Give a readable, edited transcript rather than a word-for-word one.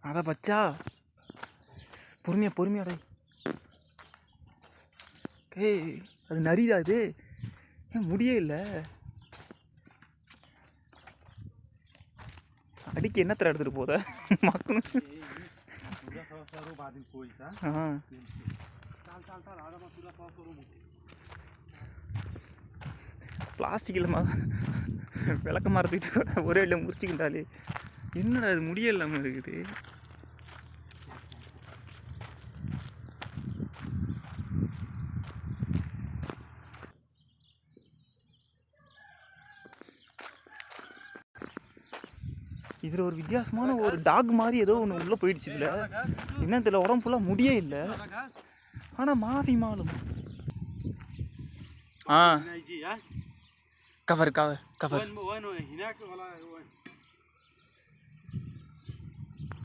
அட பச்சா பொறுமையாடா. ஏய் அது நரிதா அது, ஏன் முடியே இல்லை. அடிக்க என்னத்துல எடுத்துட்டு போத மக்களும். பிளாஸ்டிக் இல்லாம விளக்க மரத்துக்கிட்ட ஒரே இல்லை முடிச்சுக்கிட்டாலே என்னடா அது முடிய இல்லாமல் இருக்குது. இதில் ஒரு வித்தியாசமான ஒரு டாக் மாதிரி ஏதோ ஒன்று உள்ளே போயிடுச்சு. இதில் என்ன தெரியல, உடம்பு ஃபுல்லாக முடியே இல்லை. ஆனால் மாவி மாலும் கவர்